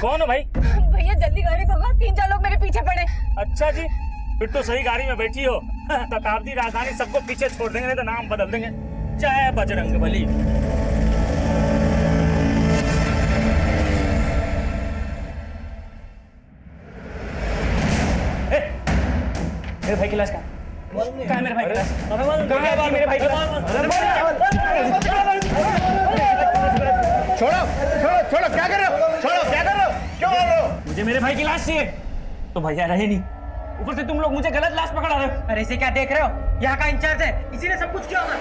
कौन हो भाई? भैया जल्दी गाड़ी भगा, 3-4 लोग मेरे पीछे पड़े। अच्छा जी, फिर तो सही गाड़ी में बैठी हो। शताब्दी राजधानी सबको पीछे छोड़ देंगे, नहीं तो नाम बदल देंगे। जय बजरंगबली। मेरे भाई की लाश कहाँ है? मेरे भाई की लाश कहाँ है? मेरे भाई की लाश छोड़ो छोड़ो छोड़ो, क्या कर रहे हो? छोड़ो, क्या कर रहे हो? क्यों कर रहे हो? मुझे मेरे भाई की लाश चाहिए। तो भैया रहे नहीं, ऊपर से तुम लोग मुझे गलत लाश पकड़ा रहे हो। अरे इसे क्या देख रहे हो? यहाँ का इंचार्ज है, इसी ने सब कुछ किया होगा।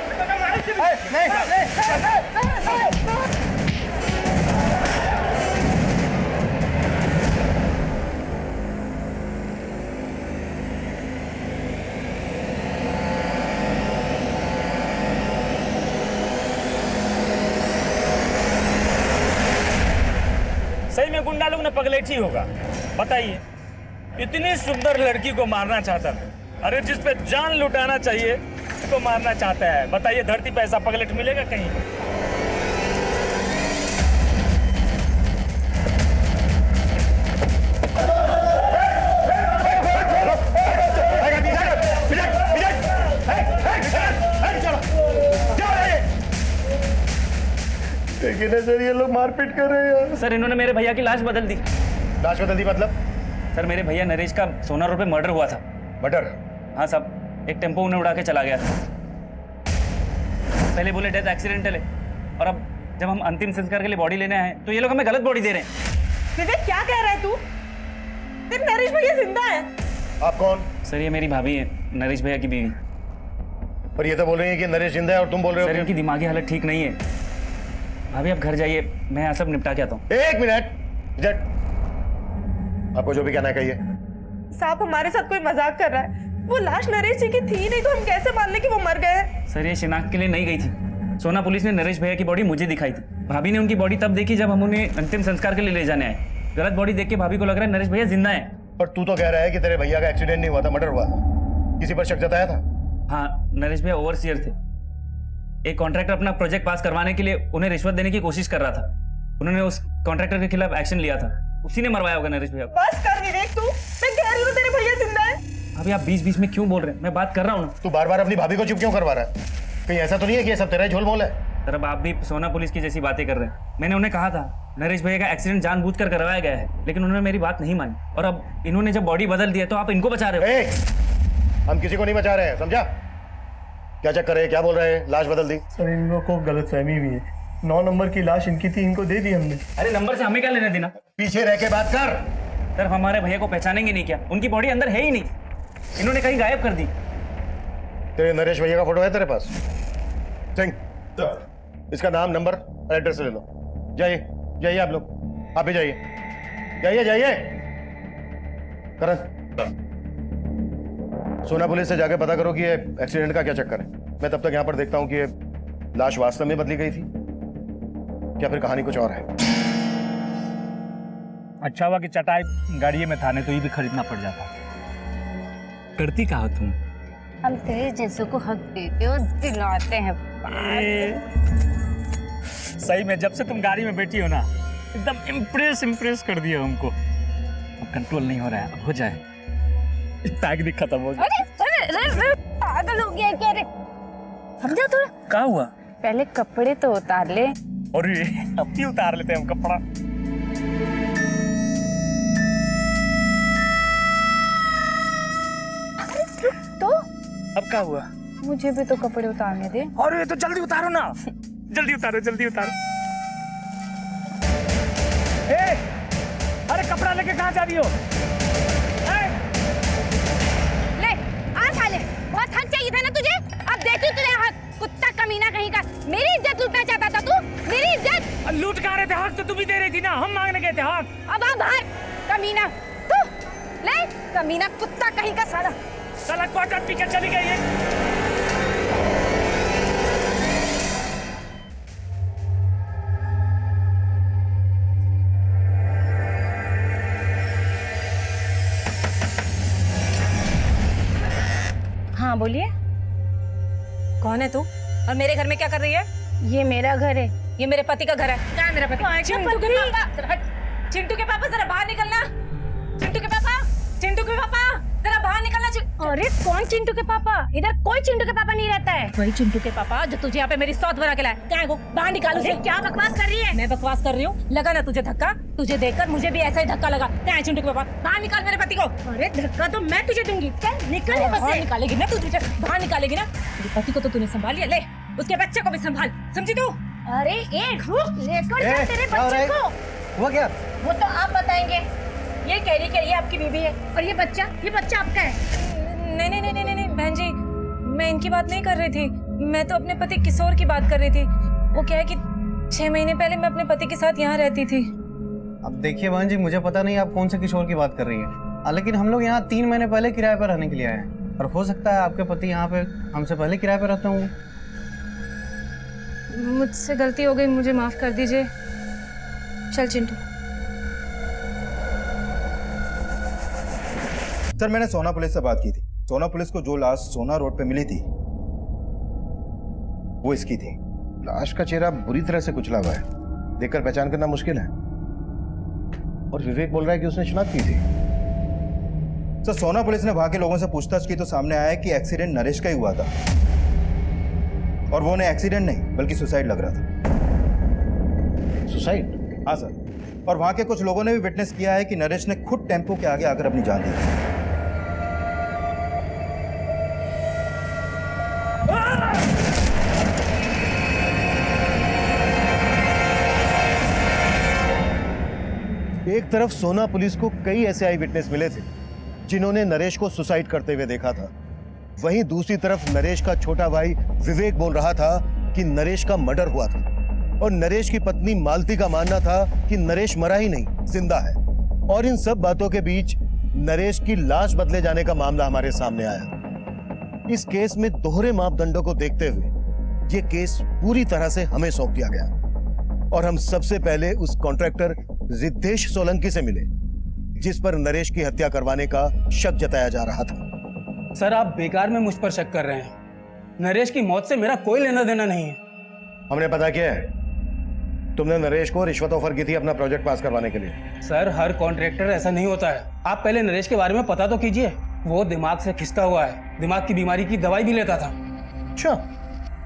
सही में गुंडा लोग ने पगलेठी होगा। बताइए, इतनी सुंदर लड़की को मारना चाहता है। अरे जिस पे जान लुटाना चाहिए उसको मारना चाहता है। बताइए, धरती पे ऐसा पगलेट मिलेगा कहीं? लेकिन सर ये लोग मारपीट कर रहे हैं यार। सर इन्होंने मेरे भैया की लाश बदल दी। लाश बदल दी मतलब? सर मेरे भैया नरेश का सोना रोड पे मर्डर हुआ था। मर्डर? हाँ साहब, एक टेम्पो उन्हें उड़ा के चला गया था। पहले बोले डेथ एक्सीडेंटल है, और अब जब हम अंतिम संस्कार के लिए बॉडी लेने आए तो ये लोग हमें गलत बॉडी दे रहे हैं। विवेक क्या कह रहा है तू? तेरे नरेश भैया जिंदा है। आप कौन? सर ये मेरी भाभी है, नरेश भैया की बीवी। पर ये तो बोल रही है कि नरेश जिंदा है और तुम बोल रहे हो सर इनकी दिमागी हालत ठीक नहीं है। भाभी आप घर जाइए, मैं यहाँ सब निपटा के आता हूँ। एक मिनट, जट, आपको जो भी कहना है कहिए। साहब हमारे साथ कोई मजाक कर रहा है। वो लाश नरेश जी की थी नहीं तो हम कैसे मान ले कि वो मर गए हैं? सर ये शिनाख्त के लिए नहीं गई थी। सोना पुलिस ने नरेश भैया की बॉडी मुझे दिखाई थी। भाभी ने उनकी बॉडी तब देखी जब हम उन्हें अंतिम संस्कार के लिए ले जाने आए। गलत बॉडी देख के भाभी को लग रहा है नरेश भैया जिंदा है। पर तू तो कह रहा है कि तेरे भैया का एक्सीडेंट नहीं हुआ था, मर्डर हुआ था। किसी पर शक जताया था? हाँ, नरेश भैया ओवरसीयर थे। एक कॉन्ट्रैक्टर अपना प्रोजेक्ट पास करवाने के लिए उन्हें रिश्वत देने की कोशिश कर रहा था। उन्होंने उस कॉन्ट्रैक्टर के खिलाफ एक्शन लिया था, उसी ने मरवाया होगा नरेश भैया को। बस कर विवेक तू, मैं कह रही हूँ तेरे भैया जिंदा है। अभी आप बीच बीच में क्यों बोल रहे हैं? मैं बात कर रहा हूँ ना। तू बार बार अपनी भाभी को चुप क्यों करवा रहा है? कहीं ऐसा तो नहीं है कि ये सब तेरा ही झोल मोल है? सर अब आप भी सोना पुलिस की जैसी बातें कर रहे हैं। मैंने उन्हें कहा था नरेश भैया का एक्सीडेंट जानबूझकर करवाया गया है, लेकिन उन्होंने मेरी बात नहीं मानी। और अब इन्होंने जब बॉडी बदल दी है तो आप इनको बचा रहे हो। हम किसी को नहीं बचा रहे हैं, समझा? क्या चक्कर है? क्या बोल रहे हैं? लाश बदल दी? सर इन लोगों को गलतफहमी हुई है। 9 नंबर की लाश इनकी थी, इनको दे दी हमने। अरे नंबर से हमें क्या लेना देना? पीछे रह के बात कर। सर हमारे भैया को पहचानेंगे नहीं क्या? उनकी बॉडी अंदर है ही नहीं, इन्होंने कहीं गायब कर दी। तेरे नरेश भैया का फोटो है तेरे पास? सिंह, इसका नाम, नंबर और एड्रेस ले लो। जाइए जाइए, आप लोग आप भी जाइए, जाइए जाइए। करण, सोना पुलिस से जाके पता करो कि ये एक्सीडेंट का क्या चक्कर है। मैं तब तक यहाँ पर देखता हूँ कि ये लाश वास्तव में बदली गई थी क्या फिर कहानी कुछ और है। अच्छा हुआ कि चटाई गाड़ी में था, नहीं तो ये भी खरीदना पड़ जाता। करती कहा तुम? हम तेरे जैसों को हक देते हो, दिलाते हैं। सही में जब से तुम गाड़ी में बैठी हो ना, एकदम इम्प्रेस कर दिया हमको। अब कंट्रोल नहीं हो रहा है, अब हो जाए। पैक खत्म हो जाए। अरे पागल हो गया क्या रे? समझा थोड़ा? क्या हुआ? पहले कपड़े तो उतार ले। और अब भी उतार लेते हैं हम कपड़ा। तो अब क्या हुआ? मुझे भी तो कपड़े उतारने दे। अरे तो जल्दी उतारो ना, जल्दी उतारो जल्दी उतारो। अरे कपड़ा लेके कहाँ जा रही हो? ले आ साले, बहुत हक चाहिए था ना तुझे। अब देखी तुझे हक, कुत्ता कमीना कहीं का। मेरी इज्जत लूटना चाहता था तू, मेरी इज्जत। लूट कहाँ रहे थे? हक तो तुम ही दे रही थी ना, हम मांगने गए थे हक। अब आ बाहर कमीना तू। ले कमीना कुत्ता कहीं का साला। साला क्वार्टर पी के चली गई है। हाँ बोलिए। कौन है तू और मेरे घर में क्या कर रही है? ये मेरा घर है। ये मेरे पति का घर है। क्या है मेरा पति? चिंटू के पापा जरा बाहर निकलना। चिंटू के पापा, चिंटू के पापा जरा बाहर निकलना। अरे कौन चिंटू के पापा? इधर कोई चिंटू के पापा नहीं रहता है। वही चिंटू के पापा जो तुझे यहाँ पे मेरी सौत बना के लाए। क्या है वो? बाहर निकालो उसे। क्या बकवास कर रही है? मैं बकवास कर रही हूँ? लगा ना तुझे धक्का? तुझे देखकर मुझे भी ऐसा ही धक्का लगा। क्या है चिंटू के पापा? बाहर निकाल मेरे पति को। अरे धक्का तो मैं तुझे दूंगी। चल निकल यहाँ से। निकालेगी ना तू, तुझे बाहर निकालेगी ना। मेरे पति को तो तूने संभाल लिया, ले उसके बच्चे को भी संभाल, समझी तू? अरे एक रुक, लेकर जा तेरे बच्चे को। हुआ क्या? वो तो आप बताएंगे। ये कह रही ये आपकी बीवी है और ये बच्चा आपका है। नहीं बहन जी, मैं इनकी बात नहीं कर रही थी। मैं तो अपने पति किशोर की बात कर रही थी। वो क्या है कि 6 महीने पहले मैं अपने पति के साथ यहाँ रहती थी। अब देखिए बहन जी, मुझे पता नहीं आप कौन से किशोर की बात कर रही हैं, लेकिन हम लोग यहाँ 3 महीने पहले किराए पर रहने के लिए आए हैं और हो सकता है आपके पति यहाँ पे हमसे पहले किराए पर रहते होंगे। मुझसे गलती हो गई, मुझे माफ कर दीजिए। चल चिंटू। सर मैंने सोना पुलिस से बात की थी। सोना पुलिस को जो लाश सोना रोड पे मिली थी वो इसकी थी। लाश का चेहरा बुरी तरह से कुचला हुआ है, देखकर पहचान करना मुश्किल है। और विवेक बोल रहा है कि उसने शिनाख्त की थी। सर सोना पुलिस ने वहां के लोगों से पूछताछ की तो सामने आया कि एक्सीडेंट नरेश का ही हुआ था और वो ने एक्सीडेंट नहीं बल्कि सुसाइड लग रहा था। सुसाइड? हाँ सर, और वहां के कुछ लोगों ने भी विटनेस किया है कि नरेश ने खुद टेम्पो के आगे आकर अपनी जान दी थी। एक तरफ सोना पुलिस को कई ऐसे आई विटनेस मिले थे जिन्होंने नरेश को सुसाइड करते हुए देखा था, वहीं दूसरी तरफ नरेश का छोटा भाई विवेक बोल रहा था कि नरेश का मर्डर हुआ था और नरेश की पत्नी मालती का मानना था कि नरेश मरा ही नहीं, जिंदा है। और इन सब बातों के बीच नरेश की लाश बदले जाने का मामला हमारे सामने आया। इस केस में दोहरे मापदंडों को देखते हुए यह केस पूरी तरह से हमें सौंप दिया गया और हम सबसे पहले उस कॉन्ट्रैक्टर रिद्धेश सोलंकी से मिले जिस पर नरेश की हत्या करवाने का शक जताया जा रहा था। सर आप बेकार में मुझ पर शक कर रहे हैं। नरेश की मौत से मेरा कोई लेना देना नहीं है। हमने पता किया है, तुमने नरेश को रिश्वत ऑफर की थी अपना प्रोजेक्ट पास करवाने के लिए। सर हर कॉन्ट्रैक्टर ऐसा नहीं होता है। आप पहले नरेश के बारे में पता तो कीजिए। वो दिमाग से खिसका हुआ है, दिमाग की बीमारी की दवाई भी लेता था। अच्छा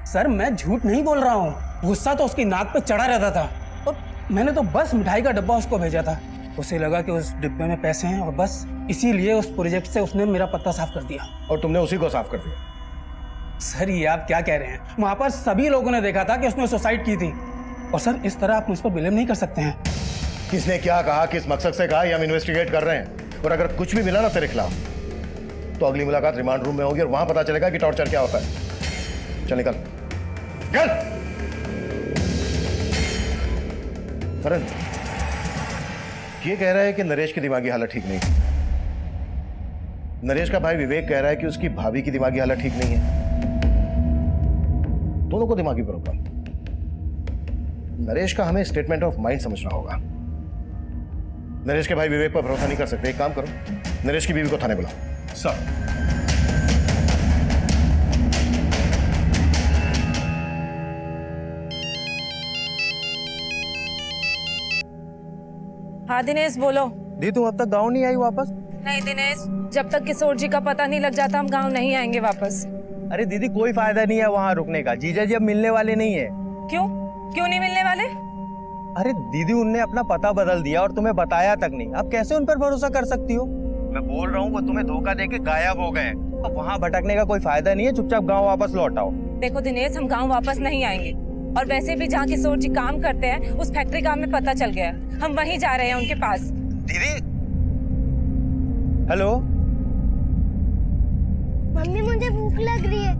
सर मैं झूठ नहीं बोल रहा हूँ, गुस्सा तो उसकी नाक पे चढ़ा रहता था और मैंने तो बस मिठाई का डब्बा उसको भेजा था। उसे लगा कि उस डिब्बे में पैसे हैं और बस इसीलिए उस प्रोजेक्ट से उसने मेरा पत्ता साफ कर दिया। और तुमने उसी को साफ कर दिया? सर ये आप क्या कह रहे हैं? वहां पर सभी लोगों ने देखा था कि उसने सुसाइड की थी और सर इस तरह आप मुझ पर बिलेम नहीं कर सकते हैं। किसने क्या कहा, किस मकसद से कहा, ये हम इन्वेस्टिगेट कर रहे हैं और अगर कुछ भी मिला ना तेरे खिलाफ तो अगली मुलाकात रिमांड रूम में होगी और वहां पता चलेगा कि टॉर्चर क्या होता है। चल निकल चल। करण ये कह रहा है कि नरेश की दिमागी हालत ठीक नहीं है। नरेश का भाई विवेक कह रहा है कि उसकी भाभी की दिमागी हालत ठीक नहीं है। दोनों को दिमागी प्रॉब्लम। नरेश का हमें स्टेटमेंट ऑफ माइंड समझना होगा। नरेश के भाई विवेक पर भरोसा नहीं कर सकते। एक काम करो, नरेश की बीवी को थाने बुलाओ। सर हाँ दिनेश बोलो। दी तुम अब तक गाँव नहीं आई वापस? नहीं दिनेश, जब तक किशोर जी का पता नहीं लग जाता हम गांव नहीं आएंगे वापस। अरे दीदी कोई फायदा नहीं है वहाँ रुकने का, जीजा जी अब मिलने वाले नहीं है। क्यों क्यों नहीं मिलने वाले? अरे दीदी उनने अपना पता बदल दिया और तुम्हें बताया तक नहीं। अब कैसे उन पर भरोसा कर सकती हो? मैं बोल रहा हूँ वो तुम्हें धोखा देके गायब हो गए। अब वहाँ भटकने का कोई फायदा नहीं है, चुपचाप गाँव वापस लौट आओ। देखो दिनेश, हम गांव वापस नहीं आएंगे और वैसे भी जहाँ किशोर जी काम करते हैं उस फैक्ट्री का हमें पता चल गया है। हम वहीं जा रहे हैं उनके पास। दीदी हेलो मम्मी मुझे भूख लग रही है।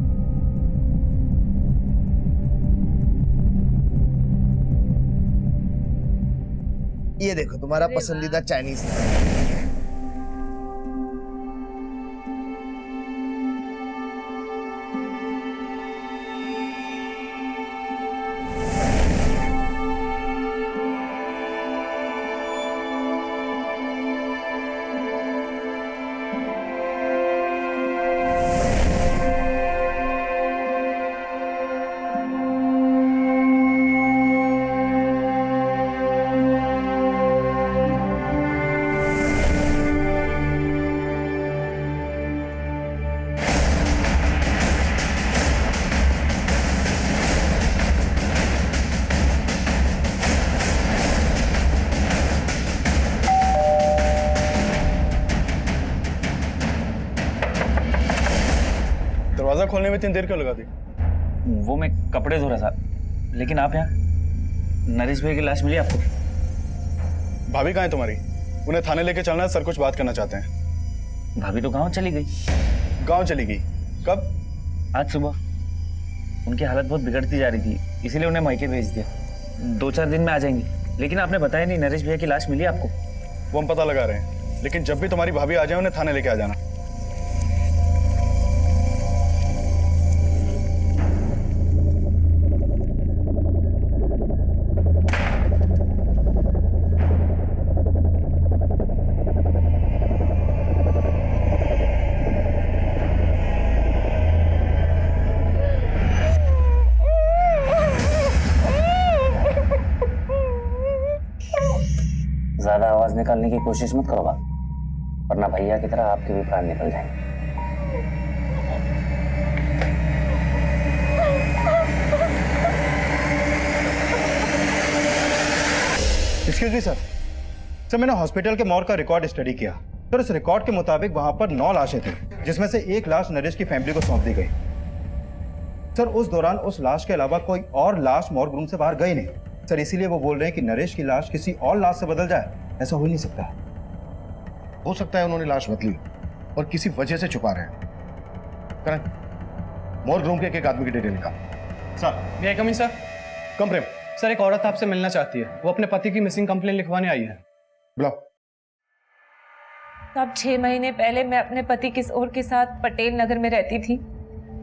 ये देखो तुम्हारा पसंदीदा चाइनीज। खोलने में इतनी देर क्यों लगा दी? वो मैं कपड़े धो रहा था, लेकिन आप यहाँ? नरेश भाई की लाश मिली आपको? भाभी कहाँ है तुम्हारी? उन्हें थाने लेके चलना है, सर कुछ बात करना चाहते हैं। भाभी तो गाँव चली गई। गाँव चली गई? कब? आज सुबह। उनकी हालत बहुत बिगड़ती जा रही थी, इसीलिए उन्हें मायके भेज दिया। 2-4 दिन में आ जाएंगी। लेकिन आपने बताया नहीं, नरेश भैया की लाश मिली आपको? वो हम पता लगा रहे हैं, लेकिन जब भी तुम्हारी भाभी आ जाए उन्हें थाने लेके आ जाना। ज्यादा आवाज निकालने की कोशिश मत करो बाप, वरना भैया की तरह आपके भी प्राण निकल जाएंगे। Excuse me sir. सर मैंने हॉस्पिटल के मॉर्ग का रिकॉर्ड स्टडी किया। सर उस रिकॉर्ड के मुताबिक वहां पर 9 लाशें थी, जिसमें से एक लाश नरेश की फैमिली को सौंप दी गई। सर उस दौरान उस लाश के अलावा कोई और लाश मॉर्ग रूम से बाहर गई नहीं। सर इसीलिए वो बोल रहे हैं कि नरेश की लाश किसी और लाश से बदल जाए। ऐसा हो ही नहीं सकता। हो सकता है उन्होंने लाश बदली और किसी वजह से छुपा रहे हैं। करें मॉर्ग रूम के एक आदमी की डिटेल निकाल। सर मे आई कम इन सर? कम प्रेम, सर एक औरत आपसे मिलना चाहती है, वो अपने पति की मिसिंग कंप्लेन लिखवाने आई है। बुलाओ। अब 6 महीने पहले मैं अपने पति किशोर के साथ पटेल नगर में रहती थी।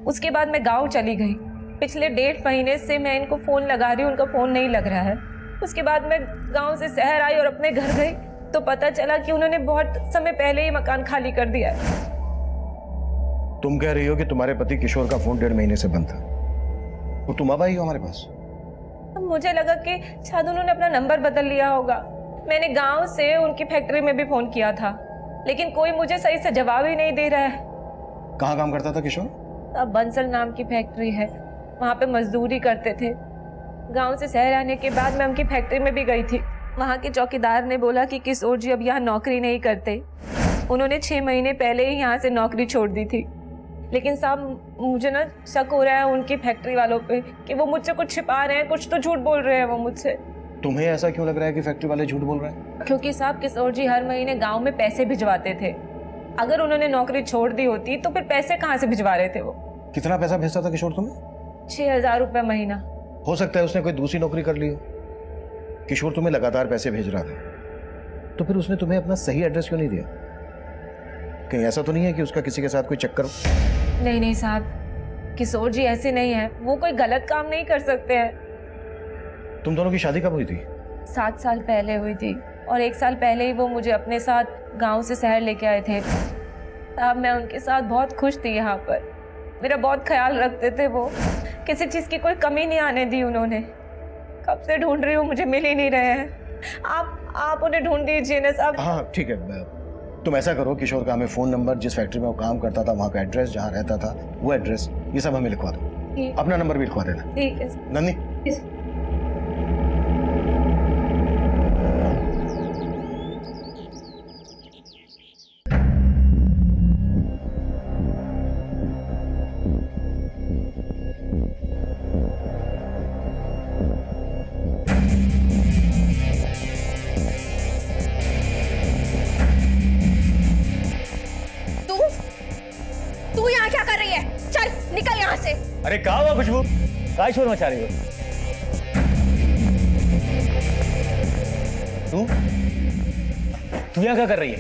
उसके बाद मैं गांव चली गई। पिछले 1.5 महीने से मैं इनको फोन लगा रही हूँ, उनका फोन नहीं लग रहा है। उसके बाद मैं गांव से शहर आई और अपने घर गई तो पता चला कि उन्होंने बहुत समय पहले ही मकान खाली कर दिया है। तुम कह रही हो कि तुम्हारे पति किशोर का फोन 1.5 महीने से बंद था, वो तुम अब आई हो हमारे पास? अब मुझे लगा कि शायद उन्होंने अपना नंबर बदल लिया होगा। मैंने गांव से उनकी फैक्ट्री में भी फोन किया था, लेकिन कोई मुझे सही से जवाब ही नहीं दे रहा है। कहाँ काम करता था किशोर? अब बंसल नाम की फैक्ट्री है, वहाँ पे मजदूरी करते थे। गांव से शहर आने के बाद मैं उनकी फैक्ट्री में भी गई थी। वहाँ के चौकीदार ने बोला कि किशोर जी अब यहाँ नौकरी नहीं करते। उन्होंने 6 महीने पहले ही यहाँ से नौकरी छोड़ दी थी। लेकिन साहब मुझे ना शक हो रहा है उनकी फैक्ट्री वालों पे कि वो मुझसे कुछ छिपा रहे हैं, कुछ तो झूठ बोल रहे हैं वो मुझसे। तुम्हें ऐसा क्यों लग रहा है कि फैक्ट्री वाले झूठ बोल रहे हैं? क्योंकि साहब किशोर जी हर महीने गाँव में पैसे भिजवाते थे। अगर उन्होंने नौकरी छोड़ दी होती तो फिर पैसे कहाँ से भिजवा रहे थे वो? कितना पैसा भेजता था किशोर तुम्हें? 6,000 रुपये महीना। हो सकता है उसने कोई दूसरी नौकरी कर ली हो। किशोर तुम्हें लगातार पैसे भेज रहा था, तो फिर उसने तुम्हें अपना सही एड्रेस क्यों नहीं दिया? कहीं ऐसा तो नहीं है कि उसका किसी के साथ कोई चक्कर हो? नहीं नहीं साहब, किशोर जी ऐसे नहीं है, वो कोई गलत काम नहीं कर सकते हैं। तुम दोनों की शादी कब हुई थी? 7 साल पहले हुई थी और 1 साल पहले ही वो मुझे अपने साथ गांव से शहर लेके आए थे। तब मैं उनके साथ बहुत खुश थी। यहाँ पर मेरा बहुत ख्याल रखते थे वो, किसी चीज़ की कोई कमी नहीं आने दी उन्होंने। कब से ढूंढ रही हूँ, मुझे मिल ही नहीं रहे हैं। आप उन्हें ढूंढ दीजिए ना साहब। हाँ ठीक है, तुम ऐसा करो, किशोर का हमें फ़ोन नंबर, जिस फैक्ट्री में वो काम करता था वहाँ का एड्रेस, जहाँ रहता था वो एड्रेस, ये सब हमें लिखवा दो। अपना नंबर भी लिखवा देना। ठीक है नंदी। तू यहाँ क्या कर रही है? चल निकल यहाँ से। अरे कहाँ हुआ खुशबू? काय शोर मचा रही हो? तू यहाँ क्या कर रही है?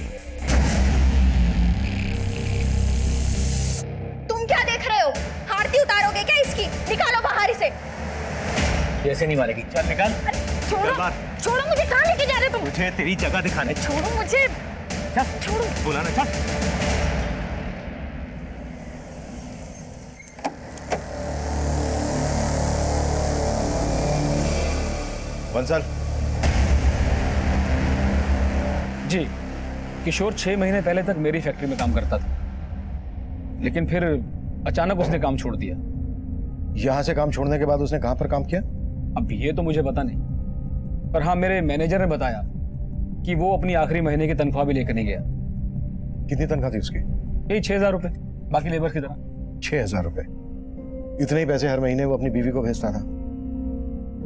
तुम क्या देख रहे हो? आरती उतारोगे क्या इसकी? निकालो बाहर इसे। ऐसे नहीं मारेगी, चल निकाल। छोड़ो, छोड़ो मुझे। कहाँ लेके जा रहे हो तुम? मुझे तेरी जगह दिखाने। छोड़ो मुझे। चल छोड़ो। बोला ना, चल। बंसल। जी, किशोर 6 महीने पहले तक मेरी फैक्ट्री में काम करता था, लेकिन फिर अचानक उसने काम छोड़ दिया। यहाँ से काम छोड़ने के बाद उसने कहाँ पर काम किया? अब ये तो मुझे पता नहीं, पर हाँ मेरे मैनेजर ने बताया कि वो अपनी आखिरी महीने की तनख्वाह भी लेकर नहीं गया। कितनी तनख्वाह थी उसकी? यही 6,000 रुपये, बाकी लेबर की तरह। 6,000 रुपये? इतने ही पैसे हर महीने वो अपनी बीवी को भेजता था,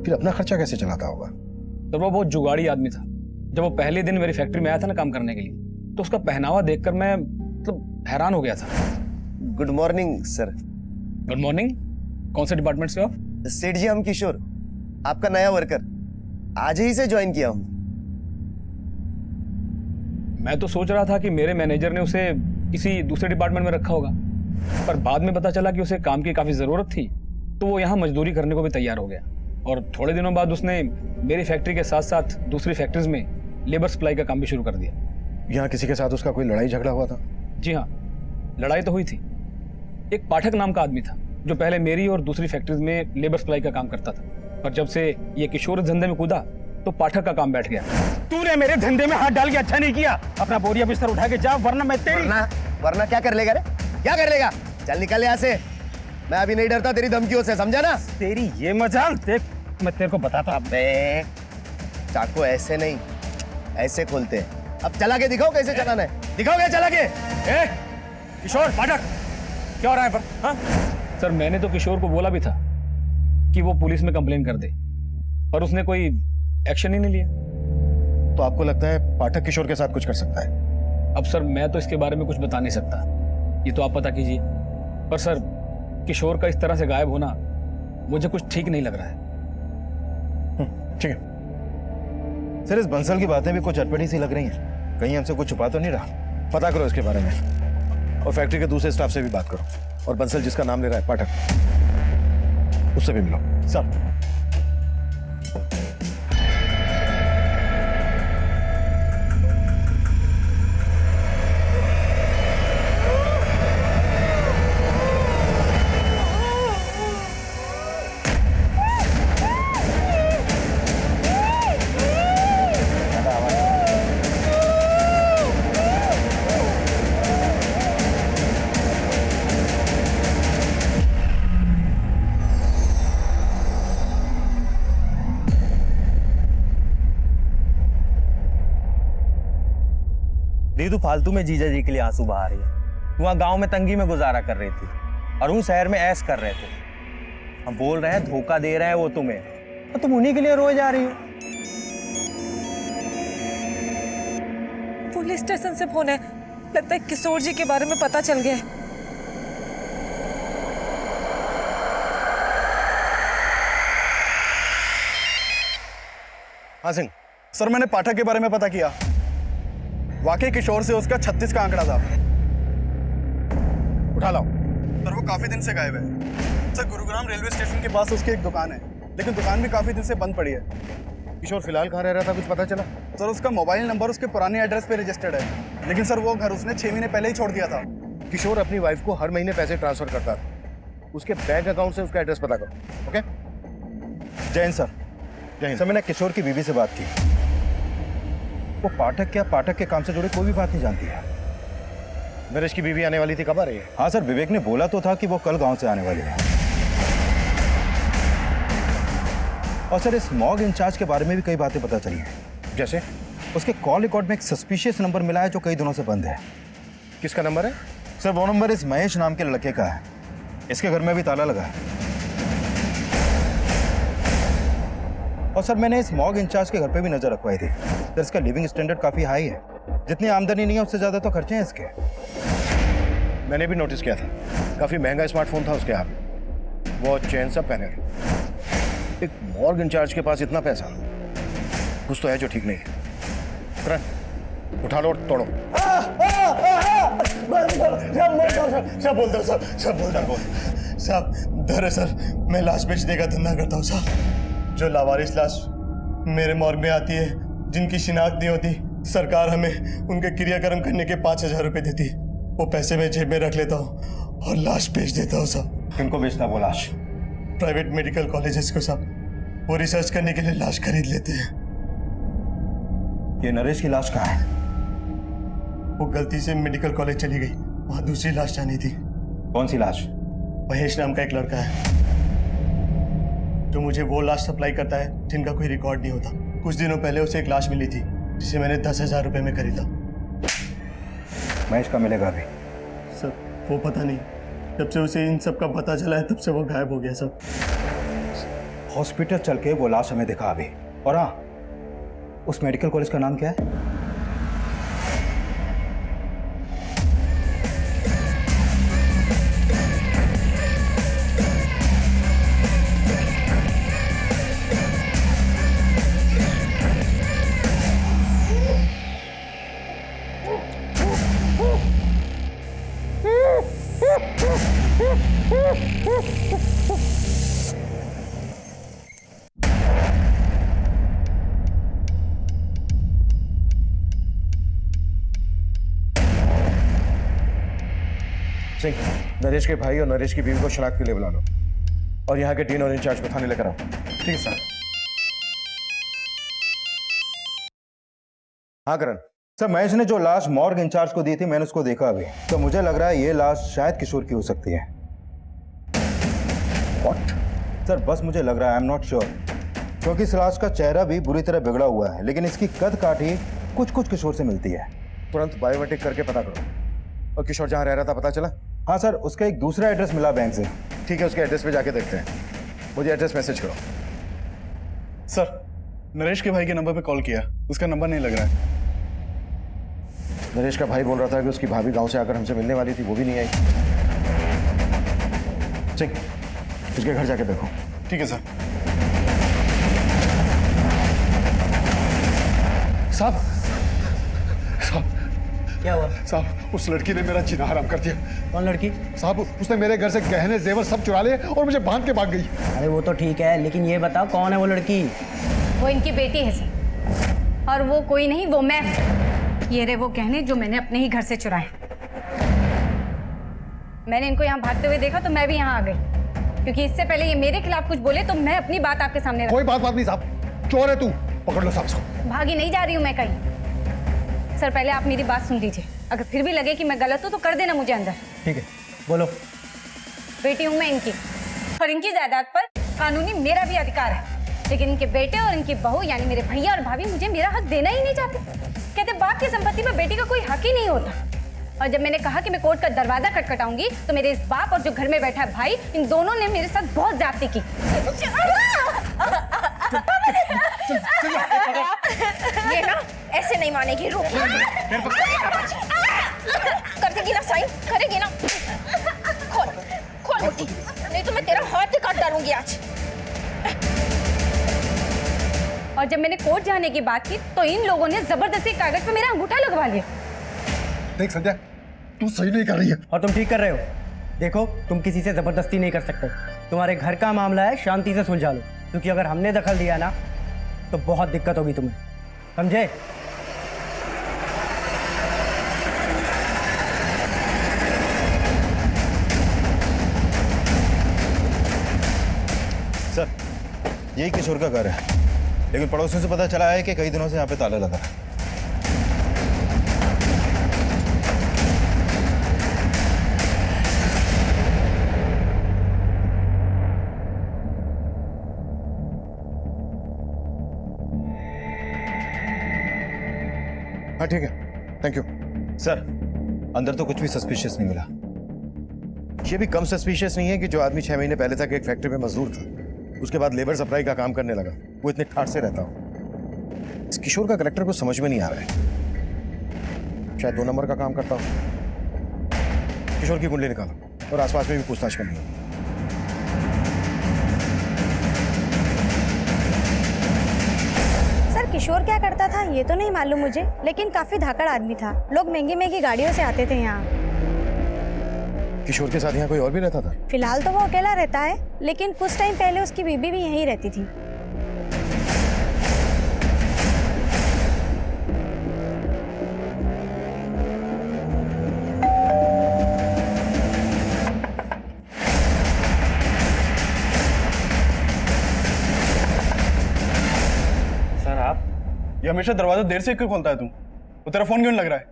फिर अपना खर्चा कैसे चलाता होगा? तो वो बहुत जुगाड़ी आदमी था। जब वो पहले दिन मेरी फैक्ट्री में आया था ना काम करने के लिए, तो उसका पहनावा देखकर मैं मतलब हैरान हो गया था। Good morning sir. Good morning. कौन से डिपार्टमेंट से हो आप? सेठ जी, हम किशोर, आपका नया वर्कर, आज ही से ज्वाइन किया हूँ। मैं तो सोच रहा था कि मेरे मैनेजर ने उसे किसी दूसरे डिपार्टमेंट में रखा होगा, पर बाद में पता चला कि उसे काम की काफी जरूरत थी, तो वो यहाँ मजदूरी करने को भी तैयार हो गया। और थोड़े दिनों बाद उसने मेरी फैक्ट्री के साथ साथ दूसरी फैक्ट्रीज में लेबर सप्लाई का काम भी शुरू कर दिया। यहाँ किसी के साथ उसका कोई लड़ाई झगड़ा हुआ था? जी हाँ, लड़ाई तो हुई थी। एक पाठक नाम का आदमी था जो पहले मेरी और दूसरी फैक्ट्रीज में लेबर सप्लाई का काम करता था, पर जब से ये किशोर इस धंधे में कूदा तो पाठक का काम बैठ गया। तूने मेरे धंधे में हाथ डाल के अच्छा नहीं किया। अपना बोरिया बिस्तर उठा के जा, वरना मैं तेरी वरना क्या कर लेगा रे? क्या कर लेगा? चल निकल यहाँ से। मैं अभी नहीं डरता तेरी धमकियों से, समझा ना? तेरी ये मजाल देख, मैं तेरे को बताता। अबे चाकू ऐसे नहीं, ऐसे खोलते हैं। अब चला के दिखाओ कैसे चलाना है, दिखाओगे चला के? किशोर, पाठक, क्या हो रहा है पर? हाँ? सर, मैंने तो किशोर को बोला भी था कि वो पुलिस में कंप्लेन कर दे, पर उसने कोई एक्शन ही नहीं लिया। तो आपको लगता है पाठक किशोर के साथ कुछ कर सकता है? अब सर, मैं तो इसके बारे में कुछ बता नहीं सकता, ये तो आप पता कीजिए। पर सर, किशोर का इस तरह से गायब होना मुझे कुछ ठीक नहीं लग रहा है। ठीक है सर, इस बंसल की बातें भी कुछ अटपटी सी लग रही हैं। कहीं हमसे कुछ छुपा तो नहीं रहा? पता करो इसके बारे में, और फैक्ट्री के दूसरे स्टाफ से भी बात करो, और बंसल जिसका नाम ले रहा है पाठक, उससे भी मिलो। सर, दीदू फालतू में जीजा जी के लिए आंसू बहा रही है। तू वहाँ गाँव में तंगी में गुजारा कर रही थी और वो शहर में ऐश कर रहे थे। हम बोल रहे हैं धोखा दे रहे हैं वो तुम्हें, और तुम उन्हीं के लिए रोए जा रही हो। पुलिस स्टेशन से फोन है, लगता है किशोर जी के बारे में पता चल गया। हाँ सिंह। सर, मैंने पाठक के बारे में पता किया। वाकई किशोर से उसका 36 का आंकड़ा था। उठा लाओ। सर, वो काफी दिन से गायब है। सर, गुरुग्राम रेलवे स्टेशन के पास उसकी एक दुकान है, लेकिन दुकान भी काफी दिन से बंद पड़ी है। किशोर फिलहाल कहाँ रह रहा था, कुछ पता चला? सर, उसका मोबाइल नंबर उसके पुराने एड्रेस पे रजिस्टर्ड है, लेकिन सर वो घर उसने 6 महीने पहले ही छोड़ दिया था। किशोर अपनी वाइफ को हर महीने पैसे ट्रांसफर करता था। उसके बैंक अकाउंट से उसका एड्रेस पता करो। ओके? जय हिंद सर। जय हिंद। सर, मैंने किशोर की बीवी से बात की। वो पाठक के काम से जुड़ी कोई भी बात नहीं जानती है। नरेश की बीवी आने वाली थी, कब आ रही है? हाँ सर, विवेक ने बोला तो था कि वो कल गांव से आने वाली है। और सर, इस मॉग इंचार्ज के बारे में भी कई बातें पता चली हैं। जैसे? उसके कॉल रिकॉर्ड में एक सस्पिशियस नंबर मिला है जो कई दिनों से बंद है। किसका नंबर है? सर, वो नंबर इस महेश नाम के लड़के का है। इसके घर में भी ताला लगा है। और सर, मैंने इस मॉग इंचार्ज के घर पे भी नजर रखवाई थी। सर, इसका लिविंग स्टैंडर्ड काफी हाई है। जितनी आमदनी नहीं है उससे ज्यादा तो खर्चे हैं इसके। मैंने भी नोटिस किया था, काफी महंगा स्मार्टफोन था उसके हाथ में, वो चेन सब पहने थे। एक मॉर्ग इंचार्ज के पास इतना पैसा, कुछ तो है जो ठीक नहीं है। तुरंत उठा लो और तोड़ो। सब बोलता हूँ सब बोलता हूँ साहब। दरअसल मैं लाश बेचने का धंधा करता हूँ साहब। जो लावारिस लाश मेरे मॉर्ग में आती है, जिनकी शिनाख्त नहीं होती, सरकार हमें उनके क्रियाक्रम करने के 5,000 रुपए देती है। वो पैसे मैं जेब में रख लेता हूँ और लाश बेच देता हूँ साहब। किनको बेचता वो लाश? प्राइवेट मेडिकल कॉलेजेस को साहब। वो रिसर्च करने के लिए लाश खरीद लेते हैं। ये नरेश की लाश कहाँ है? वो गलती से मेडिकल कॉलेज चली गई, वहाँ दूसरी लाश जानी थी। कौन सी लाश? महेश नाम का एक लड़का है जो मुझे वो लाश सप्लाई करता है जिनका कोई रिकॉर्ड नहीं होता। कुछ दिनों पहले उसे एक लाश मिली थी जिसे मैंने 10,000 रुपए में खरीदा। महेश का मिलेगा अभी? सर, वो पता नहीं, जब से उसे इन सब का पता चला है तब से वो गायब हो गया सब। हॉस्पिटल चल के वो लाश हमें दिखा अभी। और हाँ, उस मेडिकल कॉलेज का नाम क्या है? सिंह, नरेश के भाई और नरेश की बीवी को शनाख्त के लिए बुला लो और यहाँ के डीन और इंचार्ज को थाने लेकर आओ। ठीक है सर। हाँ करण। सर, महेश ने जो लाश मॉर्ग इंचार्ज को दी थी मैंने उसको देखा अभी, तो मुझे लग रहा है ये लाश शायद किशोर की हो सकती है। What? सर बस मुझे लग रहा है, आई एम नॉट श्योर, क्योंकि इस लाश का चेहरा भी बुरी तरह बिगड़ा हुआ है, लेकिन इसकी कद काठी कुछ कुछ किशोर से मिलती है। तुरंत बायोमेट्रिक करके पता करो। और किशोर जहाँ रह रहा था पता चला? हाँ सर, उसका एक दूसरा एड्रेस मिला बैंक से। ठीक है, उसके एड्रेस पे जाके देखते हैं। मुझे एड्रेस मैसेज करो। सर, नरेश के भाई के नंबर पे कॉल किया, उसका नंबर नहीं लग रहा है। नरेश का भाई बोल रहा था कि उसकी भाभी गांव से आकर हमसे मिलने वाली थी, वो भी नहीं आई। सिंह, उसके घर जाके देखो। ठीक है सर। साहब, क्या हुआ? साहब, उस लड़की ने मेरा जीना हराम कर दिया। कौन लड़की? साहब, उसने मेरे घर से गहने जेवर सब चुरा लिए और मुझे बांध के भाग गई। अरे वो तो ठीक है, लेकिन ये बताओ कौन है वो लड़की? वो इनकी बेटी है सर, और वो कोई नहीं, वो मैं। ये रहे वो गहने जो मैंने अपने ही घर से चुराए। मैंने इनको यहाँ भागते हुए देखा तो मैं भी यहाँ आ गई, क्योंकि इससे पहले ये मेरे खिलाफ कुछ बोले तो मैं अपनी बात आपके सामने कोई बात नहीं साहब, चोर है तू, पकड़ लो साहब इसको। भागी नहीं जा रही हूँ मैं कहीं। सर पहले आप मेरी बात सुन लीजिए, अगर फिर भी लगे कि मैं गलत हूँ तो कर देना मुझे अंदर। ठीक है, बोलो। बेटी हूँ मैं इनकी, और इनकी जायदाद पर कानूनी मेरा भी अधिकार है, लेकिन इनके बेटे और इनकी बहू यानी मेरे भैया और भाभी मुझे मेरा हक देना ही नहीं चाहते। कहते बाप की संपत्ति में बेटी का कोई हक ही नहीं होता। और जब मैंने कहा कि मैं कोर्ट का दरवाजा खटखटाऊंगी तो मेरे इस बाप और जो घर में बैठा है भाई, इन दोनों ने मेरे साथ बहुत ज्यादती की। ये ना ऐसे नहीं मानेगी, रुक। कर देगी ना साइन, करेगी ना। खोल खोल मुट्ठी, नहीं तो मैं तेरा हाथ ही काट डालूंगी आज। और जब मैंने कोर्ट जाने की बात की तो इन लोगों ने जबरदस्ती कागज पे मेरा अंगूठा लगवा लिया। देख संध्या, तू सही नहीं कर रही है। और तुम ठीक कर रहे हो। देखो, तुम किसी से जबरदस्ती नहीं कर सकते। तुम्हारे घर का मामला है, शांति से सुलझा लो, क्योंकि अगर हमने दखल दिया ना तो बहुत दिक्कत होगी तुम्हें, समझे? सर, यही किशोर का घर है, लेकिन पड़ोसियों से पता चला है कि कई दिनों से यहाँ पे ताला लगा है। हाँ ठीक है, थैंक यू। सर, अंदर तो कुछ भी सस्पिशियस नहीं मिला। ये भी कम सस्पिशियस नहीं है कि जो आदमी 6 महीने पहले तक एक फैक्ट्री में मजदूर था, उसके बाद लेबर सप्लाई का काम करने लगा, वो इतने ठाठ से रहता हो। इस किशोर का करेक्टर को समझ में नहीं आ रहा है। शायद 2 नंबर का काम करता हो। किशोर की कुंडली निकालो और आसपास में भी पूछताछ करनी है। सर, किशोर क्या करता था ये तो नहीं मालूम मुझे, लेकिन काफी धाकड़ आदमी था। लोग महंगी महंगी गाड़ियों से आते थे यहाँ। किशोर के साथ यहाँ कोई और भी रहता था? फिलहाल तो वो अकेला रहता है, लेकिन कुछ टाइम पहले उसकी बीबी भी यहीं रहती थी। सर आप? ये हमेशा दरवाजा देर से क्यों खोलता है तू? वो तेरा फोन क्यों नहीं लग रहा है?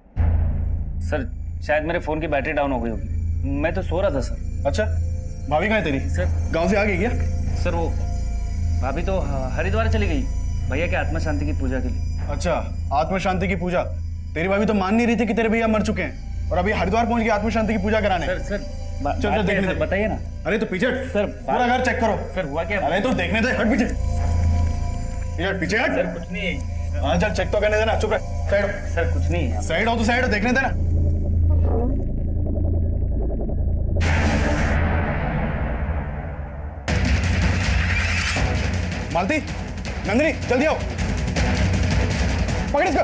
सर शायद मेरे फोन की बैटरी डाउन हो गई होगी, मैं तो सो रहा था सर। अच्छा, भाभी कहाँ है तेरी? सर गांव से आ गई क्या? सर वो भाभी तो हरिद्वार चली गई भैया के आत्मा शांति की पूजा के लिए। अच्छा, आत्मा शांति की पूजा। तेरी भाभी तो मान नहीं रही थी कि तेरे भैया मर चुके हैं, और अभी हरिद्वार पहुंच गई आत्मा शांति की पूजा कराने। सर चल चल देखने दे। बताइए ना अरे तो पीछे सर, पूरा घर चेक करो। सर हुआ क्या? अरे तो देखने दे, हट पीछे। यार पीछे हट। सर कुछ नहीं है। हाँ चल चेक तो करने देना, चुप रह। साइड हो। सर कुछ नहीं है। साइड हो तो साइड हो, देखने देना। मालती, नंदिनी जल्दी आओ। पकड़ इसको।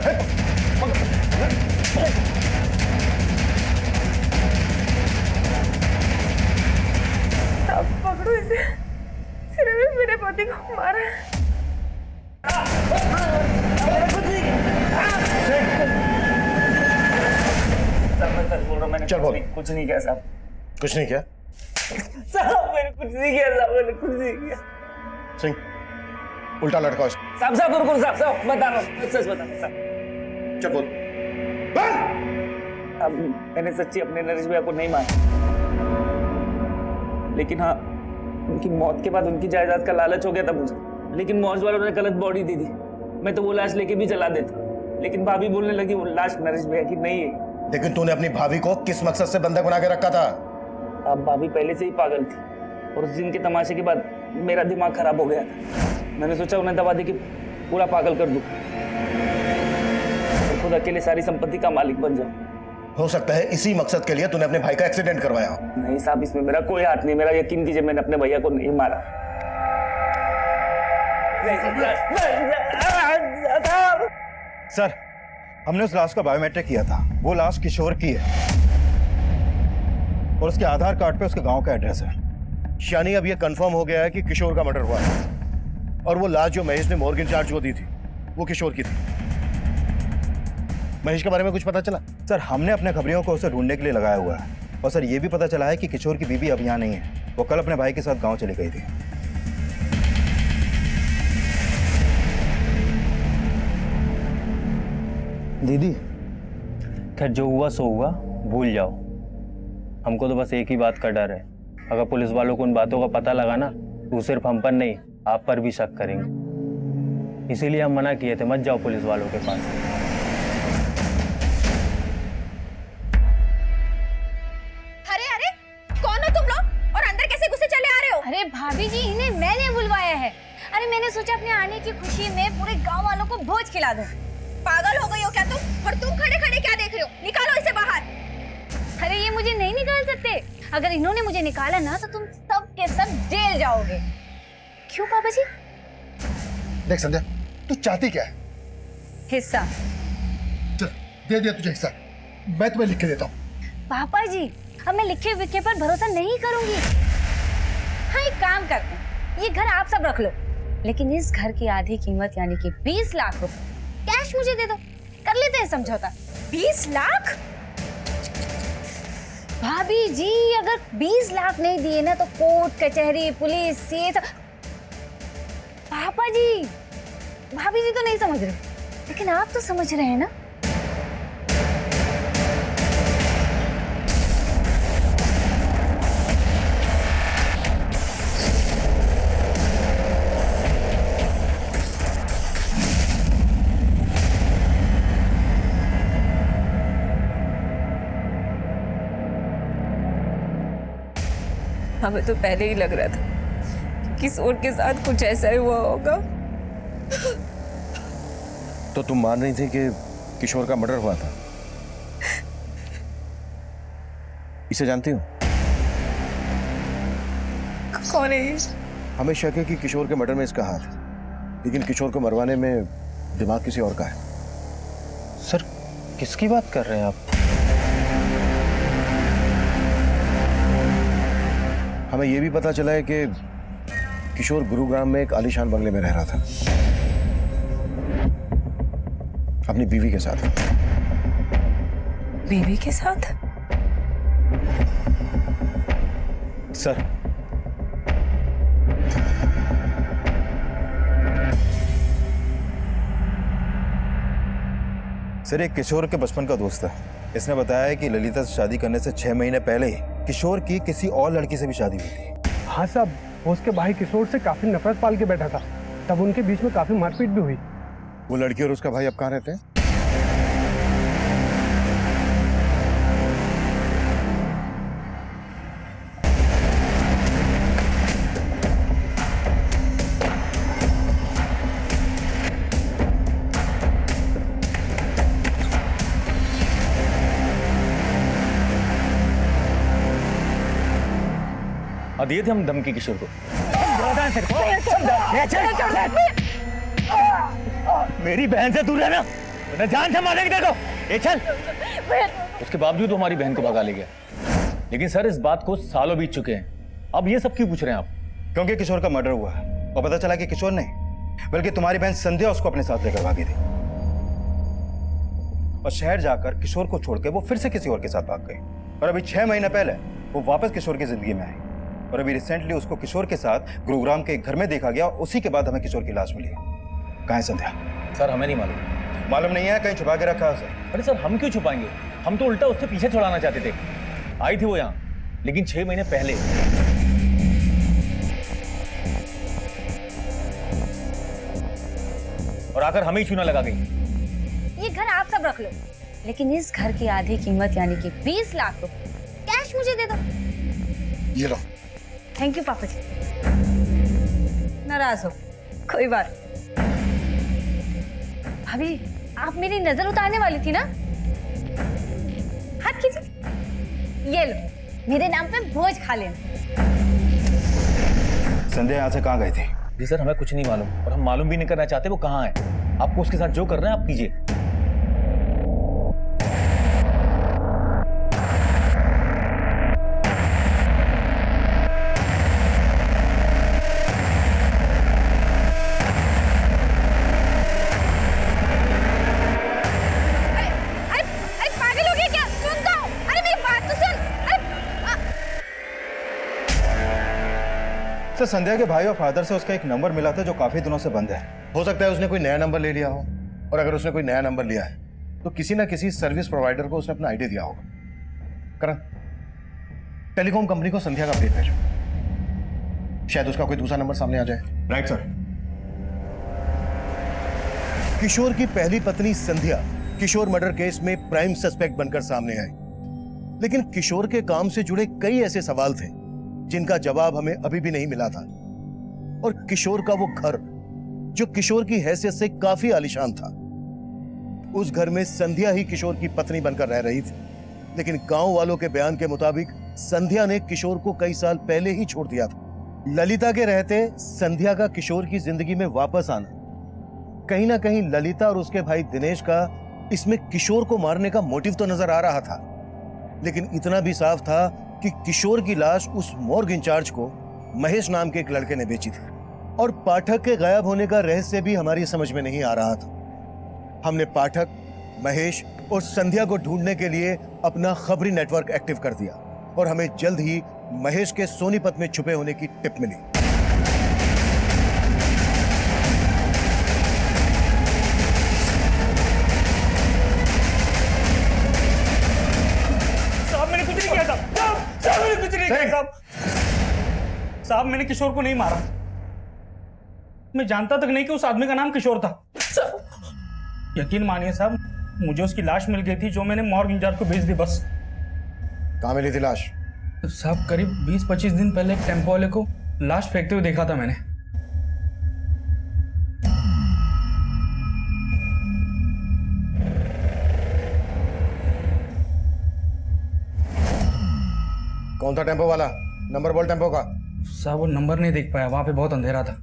पकड़ो इसे, सिर्फ मेरे पति को मारा है। सर बोल रहा हूँ मैंने चल बोल। कुछ नहीं किया साहब। कुछ नहीं किया? साहब मैंने कुछ नहीं किया साहब, मैंने कुछ नहीं किया। सिंह, उल्टा लटकाओ इसको। साहब साहब रुको साहब बता रहा हूँ, सच बता रहा हूँ साहब। चल बोल। अब मैंने सच्ची अपने नरेश भैया को नहीं मारा, लेकिन हाँ उनकी मौत के बाद उनकी जायदाद का लालच हो गया था मुझे। लेकिन मौज वालों ने गलत बॉडी दे दी। मैं तो वो लाश लेके भी चला देता, लेकिन भाभी बोलने लगी वो लाश नरेश भैया की नहीं है। लेकिन तूने अपनी भाभी को किस मकसद से बंधक बना के रखा था? अब भाभी पहले से ही पागल थी, और उस दिन के तमाशे के बाद मेरा दिमाग खराब हो गया था। मैंने सोचा उन्हें दवा दे के पूरा पागल कर दूं और खुद अकेले सारी संपत्ति का मालिक बन जाऊं। हो सकता है इसी मकसद के लिए तूने अपने भाई का एक्सीडेंट करवाया हो। नहीं साहब, इसमें मेरा कोई हाथ नहीं। मेरा यकीन कीजिए, मैंने अपने भैया को नहीं मारा। सर, हमने उस लाश का बायोमेट्रिक किया था। वो लाश किशोर की है और उसके आधार कार्ड पे उसके गांव का एड्रेस है। यानी अब यह कंफर्म हो गया है कि किशोर का मर्डर हुआ है, और वो लाश जो महेश ने मॉर्गन चार्ज को दी थी वो किशोर की थी। महेश के बारे में कुछ पता चला? सर, हमने अपने खबरियों को उसे ढूंढने के लिए लगाया हुआ है, और सर ये भी पता चला है कि किशोर की बीवी अब यहाँ नहीं है। वो कल अपने भाई के साथ गांव चली गई थी। दीदी, खैर जो हुआ सो हुआ, भूल जाओ। हमको तो बस एक ही बात का डर है, अगर पुलिस वालों को उन बातों का पता लगा ना तो सिर्फ हम पर नहीं आप पर भी शक करेंगे। इसीलिए हम मना किए थे, मत जाओ पुलिस वालों के पास। अरे अरे, कौन हो तुम लोग और अंदर कैसे घुसे चले आ रहे हो? अरे भाभी जी, इन्हें मैंने बुलवाया है। अरे मैंने सोचा अपने आने की खुशी में पूरे गांव वालों को भोज खिला दूं। पागल हो गई हो क्या तुम? और तुम खड़े खड़े क्या देख रहे हो? निकालो इसे बाहर। अरे ये मुझे नहीं निकाल सकते। अगर इन्होंने मुझे निकाला ना तो तुम सब के सब जेल जाओगे। क्यों पापा जी? देख संध्या, तू चाहती क्या है? हिस्सा। चल दे दिया तुझे हिस्सा, मैं तुम्हें लिख के देता हूँ। पापा जी, अब मैं लिखे विखे पर भरोसा नहीं करूंगी। हाँ, एक काम करते हैं, ये घर आप सब रख लो, लेकिन इस घर की आधी कीमत यानी कि 20 लाख रुपए कैश मुझे दे दो। कर लेते हैं समझौता। 20 लाख? भाभी जी, अगर 20 लाख नहीं दिए ना तो कोर्ट कचहरी पुलिस ये सब। पापा जी, भाभी जी तो नहीं समझ रहे, लेकिन आप तो समझ रहे हैं ना। हमें तो पहले ही लग रहा था कि किशोर के साथ कुछ ऐसा ही हुआ होगा। तो तुम मान रही थी कि किशोर का मर्डर हुआ था? इसे जानती हो? कौन है ये? हमें शक है कि किशोर के मर्डर में इसका हाथ है, लेकिन किशोर को मरवाने में दिमाग किसी और का है। सर, किसकी बात कर रहे हैं आप? हमें यह भी पता चला है कि किशोर गुरुग्राम में एक आलीशान बंगले में रह रहा था अपनी बीवी के साथ। बीवी के साथ? सर, सर एक किशोर के बचपन का दोस्त है। इसने बताया है कि ललिता से शादी करने से 6 महीने पहले ही किशोर की किसी और लड़की से भी शादी हुई थी। हाँ साहब, वो उसके भाई किशोर से काफी नफरत पाल के बैठा था, तब उनके बीच में काफी मारपीट भी हुई। वो लड़की और उसका भाई अब कहाँ रहते हैं? दिए थे हम धमकी किशोर को। मेरी बहन से दूर रहना, वरना जान से मारेंगे। देखो ये चल। उसके बावजूद वो हमारी बहन को भगा ले गया। लेकिन सर इस बात को सालों बीत चुके हैं, अब ये सब क्यों पूछ रहे हैं आप? क्योंकि किशोर का मर्डर हुआ और पता चला कि किशोर नहीं बल्कि तुम्हारी बहन संध्या उसको अपने साथ लेकर भागी थी और शहर जाकर किशोर को छोड़ के वो फिर से किसी और के साथ भाग गई। और अभी 6 महीने पहले वो वापस किशोर की जिंदगी में आई और अभी रिसेंटली उसको किशोर के साथ गुरुग्राम के एक घर में देखा गया। उसी के बाद हमें किशोर की लाश मिली। कहाँ है संध्या? सर हमें नहीं मालूम। मालूम नहीं है, कहीं छुपा के रखा है उसे। अरे सर हम क्यों छुपाएंगे, हम तो उल्टा उससे पीछे छुड़ाना चाहते थे। आई थी वो यहाँ, लेकिन 6 महीने पहले। और आकर हमें ही चूना लगा गई। ये घर आप सब रख लो, लेकिन इस घर की आधी कीमत यानी कि 20 लाख रुपए कैश मुझे दे दो। ये लो। थैंक यू पापा जी। नाराज हो, कोई बात। भाभी आप मेरी नजर उतारने वाली थी ना? हाथ कीजिए, ये लो मेरे नाम पे भोज खा लेना। संध्या यहाँ से कहाँ गई थी? जी सर हमें कुछ नहीं मालूम और हम मालूम भी नहीं करना चाहते वो कहाँ है। आपको उसके साथ जो करना है आप कीजिए। अरे पागल हो गया क्या? सुन तो, अरे मेरी बात तो सुन। सर संध्या के भाई और फादर से उसका एक नंबर मिला था जो काफी दिनों से बंद है। हो सकता है उसने कोई नया नंबर ले लिया हो, और अगर उसने कोई नया नंबर लिया है तो किसी ना किसी सर्विस प्रोवाइडर को उसने अपना आईडी दिया होगा। करण, टेलीकॉम कंपनी को संध्या का अपडेट भेजो, शायद उसका कोई दूसरा नंबर सामने आ जाए। Right sir. किशोर की पहली पत्नी संध्या किशोर मर्डर केस में प्राइम सस्पेक्ट बनकर सामने आई, लेकिन किशोर के काम से जुड़े कई ऐसे सवाल थे जिनका जवाब हमें अभी भी नहीं मिला था। और किशोर का वो घर जो किशोर की हैसियत से काफी आलीशान था, उस घर में संध्या ही किशोर की पत्नी बनकर रह रही थी। लेकिन गांव वालों के बयान के मुताबिक संध्या ने किशोर को कई साल पहले ही छोड़ दिया था। ललिता के रहते संध्या का किशोर की जिंदगी में वापस आना, कहीं ना कहीं ललिता और उसके भाई दिनेश का इसमें किशोर को मारने का मोटिव तो नजर आ रहा था। लेकिन इतना भी साफ था कि किशोर की लाश उस मॉर्ग इंचार्ज को महेश नाम के एक लड़के ने बेची थी। और पाठक के गायब होने का रहस्य भी हमारी समझ में नहीं आ रहा था। हमने पाठक, महेश और संध्या को ढूंढने के लिए अपना खबरी नेटवर्क एक्टिव कर दिया और हमें जल्द ही महेश के सोनीपत में छुपे होने की टिप मिली। साहब मैंने कुछ नहीं किया साहब। साहब मैंने कुछ नहीं किया साहब। साहब मैंने किशोर को नहीं मारा। मैं जानता तक नहीं कि उस आदमी का नाम किशोर था। यकीन मानिए साहब, मुझे उसकी लाश मिल गई थी जो मैंने मॉर्ग इंचार्ज को भेज दी बस। कहाँ मिली थी लाश? साहब करीब 20-25 दिन पहले एक टेम्पो वाले को लाश फेंकते हुए देखा था मैंने। कौन था टेम्पो वाला? नंबर बोल टेम्पो का। साहब वो नंबर नहीं देख पाया, वहां पे बहुत अंधेरा था।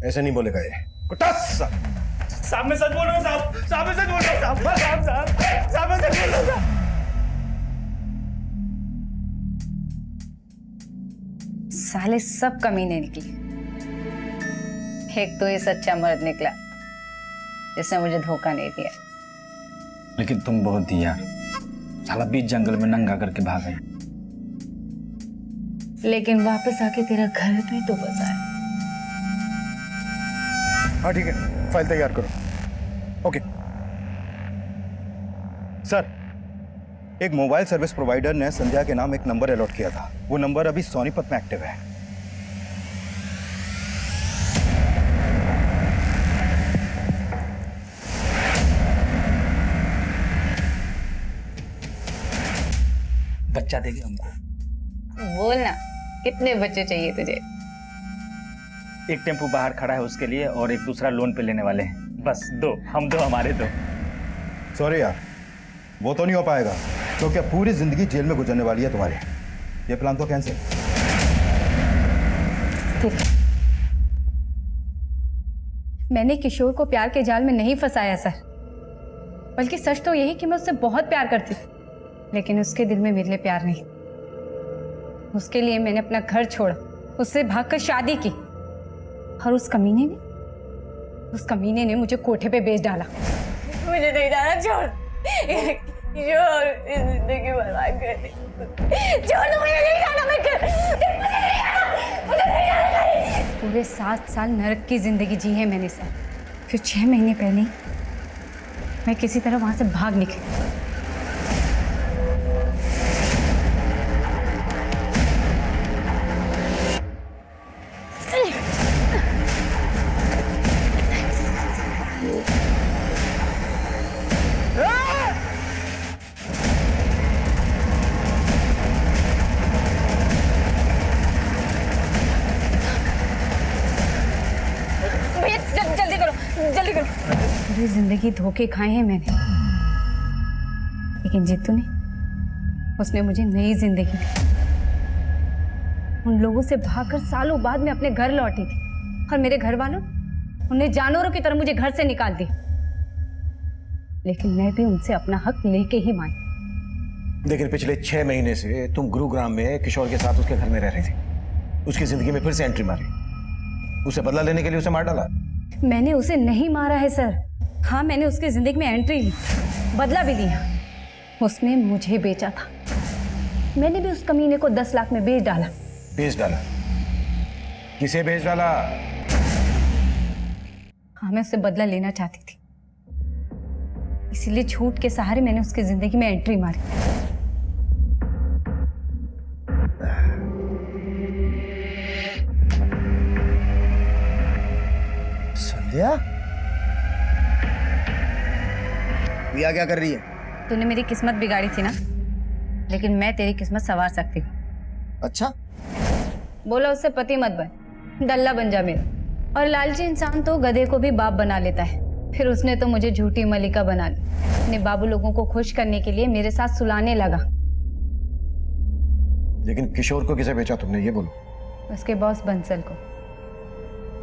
ऐसे नहीं बोलेगा ये। कुटास! साहब मैं सच बोल रहा हूँ साहब। साहब मैं सच बोल रहा हूँ साहब। साहब साहब साहब मैं सच बोल रहा हूँ साहब। साले सब कमीने निकले। एक तो ये सच्चा मर्द निकला जिसने मुझे धोखा नहीं दिया। लेकिन तुम बहुत दी यार, साला बीच जंगल में नंगा करके भाग गई। लेकिन वापस आके तेरा घर भी तो बसाया। हाँ ठीक है, फाइल तैयार करो। ओके सर, एक मोबाइल सर्विस प्रोवाइडर ने संध्या के नाम एक नंबर अलॉट किया था। वो नंबर अभी सोनीपत में एक्टिव है। बच्चा देगी हमको। बोलना कितने बच्चे चाहिए तुझे? एक टेम्पो बाहर खड़ा है उसके लिए और एक दूसरा लोन पे लेने वाले हैं। बस 2, हम 2 हमारे 2। सॉरी यार, वो तो नहीं हो पाएगा क्योंकि अब पूरी जिंदगी जेल में गुजरने वाली है तुम्हारी। ये प्लान तो कैंसिल। चाहती थी। मैंने किशोर को प्यार के जाल में नहीं फंसाया सर, बल्कि सच तो यही कि मैं उससे बहुत प्यार करती थी, लेकिन उसके दिल में मेरे लिए प्यार नहीं। उसके लिए मैंने अपना घर छोड़ा, उससे भागकर शादी की, और उस कमीने ने मुझे कोठे पे बेच डाला। मुझे नहीं जाना, छोड़ किशोर, जिंदगी बर्बाद कर दी। छोड़ दो, मुझे नहीं जाना, मुझे नहीं जाना। पूरे 7 साल नरक की जिंदगी जी है मैंने सर। फिर 6 महीने पहले मैं किसी तरह वहां से भाग निकली। पूरी जिंदगी धोखे खाए हैं मैंने, लेकिन जीतू ने, उसने मुझे नई जिंदगी दी। उन लोगों से भागकर सालों बाद मैं अपने घर लौटी थी, और मेरे घर वालों उन्हें जानवरों की तरह मुझे घर से निकाल दिया। लेकिन मैं भी उनसे अपना हक लेके ही मानी। लेकिन पिछले 6 महीने से तुम गुरुग्राम में किशोर के साथ उसके घर में रह रही थी, उसकी जिंदगी में फिर से एंट्री मारी, उसे बदला लेने के लिए उसे मार डाला। मैंने उसे नहीं मारा है सर। हाँ, मैंने उसकी जिंदगी में एंट्री ली, बदला भी लिया। उसने मुझे बेचा था, मैंने भी उस कमीने को 10 लाख में बेच डाला। बेच डाला? किसे बेच डाला? हाँ, मैं उससे बदला लेना चाहती थी, इसीलिए झूठ के सहारे मैंने उसकी जिंदगी में एंट्री मारी। संध्या, प्रिया क्या कर रही है? तूने मेरी किस्मत बिगाड़ी थी ना, लेकिन मैं तेरी किस्मत संवार सकती हूँ। अच्छा? बोला उससे पति मत बन, दल्ला बन जा मेरा। और लालची इंसान तो गधे को भी बाप बना लेता है। फिर उसने तो मुझे झूठी मलिका बना ली, अपने बाबू लोगों को खुश करने के लिए मेरे साथ सुलाने लगा। लेकिन किशोर को किसे बेचा तुमने, ये बोलो। उसके बॉस बंसल को।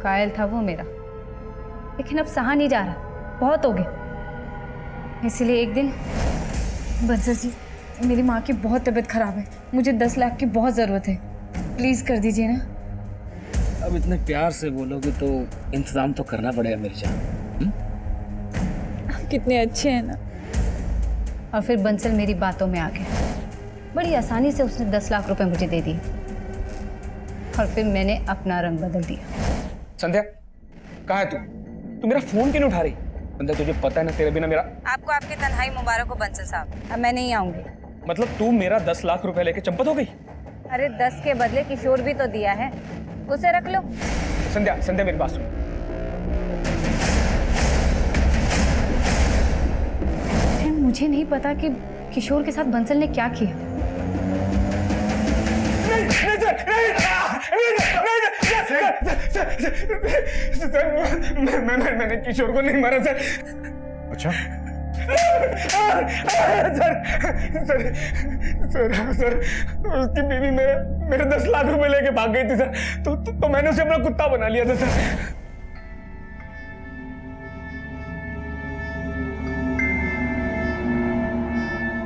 कायल था वो मेरा, लेकिन अब सहा नहीं जा रहा, बहुत हो गया। इसलिए एक दिन, बंसल जी, मेरी माँ की बहुत तबीयत खराब है, मुझे 10 लाख की बहुत ज़रूरत है, प्लीज़ कर दीजिए ना। अब इतने प्यार से बोलोगे तो इंतजाम तो करना पड़ेगा मेरी जान। आप कितने अच्छे हैं ना। और फिर बंसल मेरी बातों में आ गया। बड़ी आसानी से उसने 10 लाख रुपए मुझे दे दिए, और फिर मैंने अपना रंग बदल दिया। संध्या, कहाँ है तू? तू मेरा फोन क्यों नहीं उठा रही? संध्या, तुझे पता है ना तेरे बिना मेरा। आपको आपकी तन्हाई मुबारक हो बंसल साहब, अब मैं नहीं आऊंगी। मतलब तू मेरा 10 लाख रुपए लेके चंपत हो गई? अरे 10 के बदले किशोर भी तो दिया है, उसे रख लो। संध्या, संध्या मेरी बात सुन। फिर मुझे नहीं पता कि किशोर के साथ बंसल ने क्या किया। मैंने किशोर को नहीं मारा सर। अच्छा? सर, उसकी बीवी मेरे 10 लाख रुपए लेके भाग गई थी सर, तो मैंने उसे अपना कुत्ता बना लिया था सर।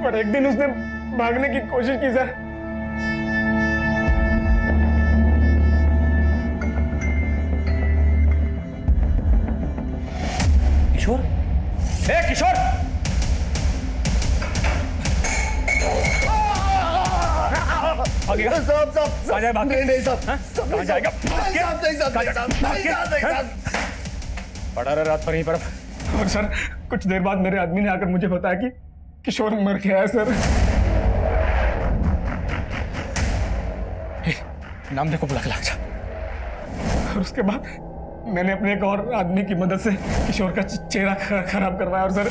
पर एक दिन उसने भागने की कोशिश की सर। किशोर, किशोर, भागेगा? साहब कहाँ जाए भाग के? नहीं साहब, कहाँ जाएगा? पड़ा रहा रात पर यहीं पर। और सर, कुछ देर बाद मेरे आदमी ने आकर मुझे बताया कि किशोर मर गया है सर। नाम देखो, बुला के लाग जा। और उसके बाद मैंने अपने एक और आदमी की मदद से किशोर का चेहरा खराब करवाया, और सर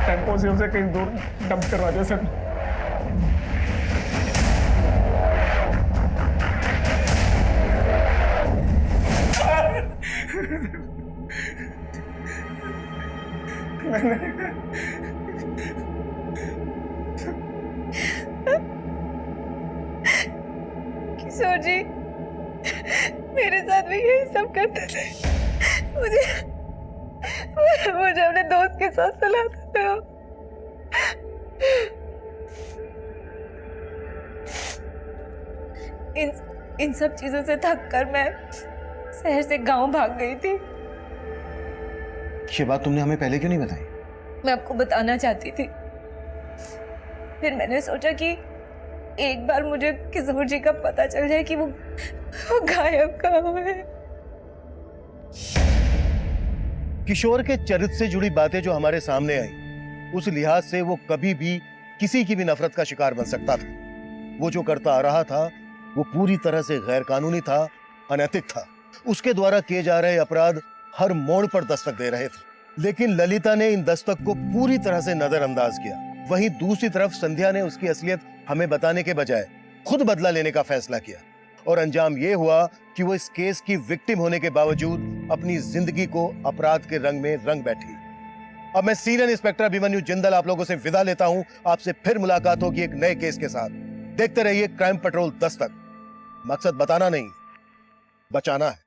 टेम्पो से उसे कहीं दूर डंप करवा दिया सर। किशोर जी, मेरे साथ भी यही सब करते थे। मुझे अपने दोस्त के साथ सुलाते थे वो। इन सब चीजों से थक कर मैं शहर से गांव भाग गई थी। ये बात तुमने हमें पहले क्यों नहीं बताई? मैं आपको बताना चाहती थी, फिर मैंने सोचा कि एक बार मुझे किशोर जी का पता चल जाए कि वो गायब कहाँ है। किशोर के चरित्र से जुड़ी बातें जो हमारे सामने आई, उस लिहाज से वो कभी भी किसी की भी नफरत का शिकार बन सकता था। वो जो करता आ रहा था वो पूरी तरह से गैर कानूनी था, अनैतिक था। उसके द्वारा किए जा रहे अपराध हर मोड़ पर दस्तक दे रहे थे, लेकिन ललिता ने इन दस्तक को पूरी तरह से नजरअंदाज किया। वहीं दूसरी तरफ संध्या ने उसकी असलियत हमें बताने के बजाय खुद बदला लेने का फैसला किया, और अंजाम यह हुआ कि वो इस केस की विक्टिम होने के बावजूद अपनी जिंदगी को अपराध के रंग में रंग बैठी। अब मैं सीनियर इंस्पेक्टर अभिमन्यु जिंदल आप लोगों से विदा लेता हूं। आपसे फिर मुलाकात होगी एक नए केस के साथ। देखते रहिए क्राइम पेट्रोल दस्तक। मकसद बताना नहीं, बचाना है।